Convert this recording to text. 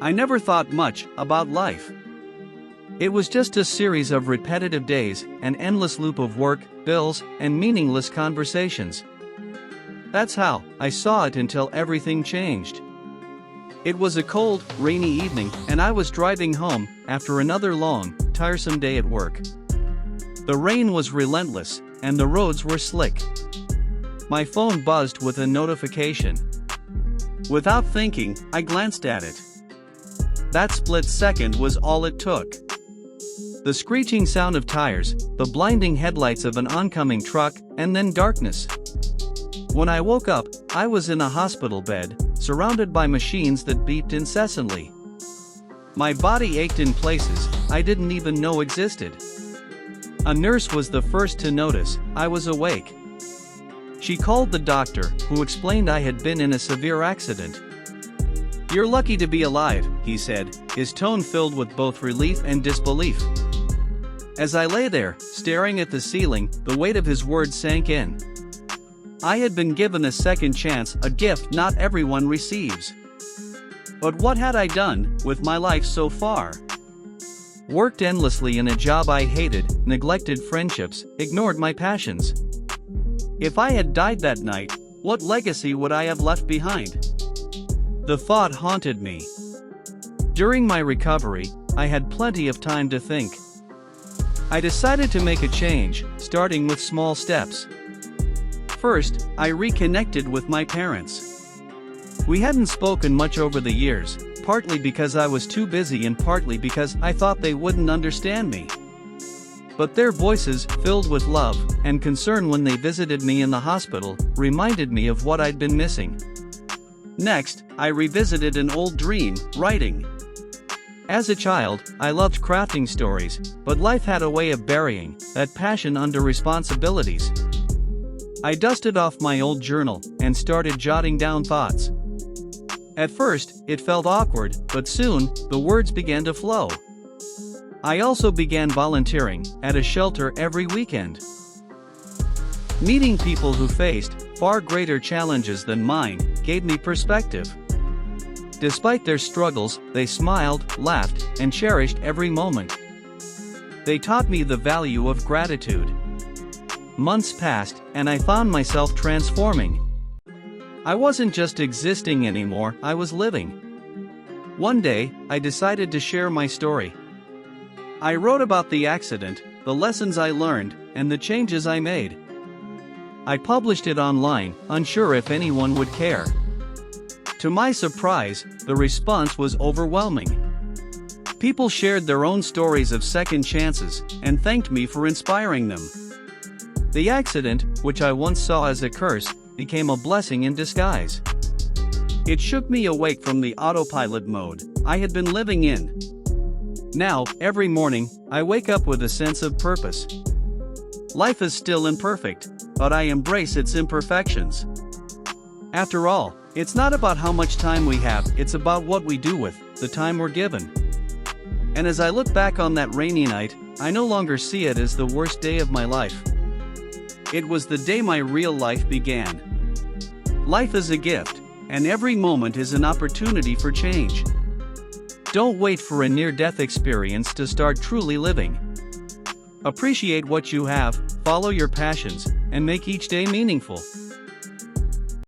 I never thought much about life. It was just a series of repetitive days, an endless loop of work, bills, and meaningless conversations. That's how I saw it until everything changed. It was a cold, rainy evening, and I was driving home after another long, tiresome day at work. The rain was relentless, and the roads were slick. My phone buzzed with a notification. Without thinking, I glanced at it. That split second was all it took. The screeching sound of tires, the blinding headlights of an oncoming truck, and then darkness. When I woke up, I was in a hospital bed, surrounded by machines that beeped incessantly. My body ached in places I didn't even know existed. A nurse was the first to notice I was awake. She called the doctor, who explained I had been in a severe accident. "You're lucky to be alive," he said, his tone filled with both relief and disbelief. As I lay there, staring at the ceiling, the weight of his words sank in. I had been given a second chance, a gift not everyone receives. But what had I done with my life so far? Worked endlessly in a job I hated, neglected friendships, ignored my passions. If I had died that night, what legacy would I have left behind? The thought haunted me. During my recovery, I had plenty of time to think. I decided to make a change, starting with small steps. First, I reconnected with my parents. We hadn't spoken much over the years, partly because I was too busy and partly because I thought they wouldn't understand me. But their voices, filled with love and concern when they visited me in the hospital, reminded me of what I'd been missing. Next, I revisited an old dream, writing. As a child, I loved crafting stories, but life had a way of burying that passion under responsibilities. I dusted off my old journal and started jotting down thoughts. At first, it felt awkward, but soon, the words began to flow. I also began volunteering at a shelter every weekend. Meeting people who faced far greater challenges than mine gave me perspective. Despite their struggles, they smiled, laughed, and cherished every moment. They taught me the value of gratitude. Months passed, and I found myself transforming. I wasn't just existing anymore, I was living. One day, I decided to share my story. I wrote about the accident, the lessons I learned, and the changes I made. I published it online, unsure if anyone would care. To my surprise, the response was overwhelming. People shared their own stories of second chances and thanked me for inspiring them. The accident, which I once saw as a curse, became a blessing in disguise. It shook me awake from the autopilot mode I had been living in. Now, every morning, I wake up with a sense of purpose. Life is still imperfect, but I embrace its imperfections. After all, it's not about how much time we have, it's about what we do with the time we're given. And as I look back on that rainy night, I no longer see it as the worst day of my life. It was the day my real life began. Life is a gift, and every moment is an opportunity for change. Don't wait for a near-death experience to start truly living. Appreciate what you have, follow your passions, and make each day meaningful.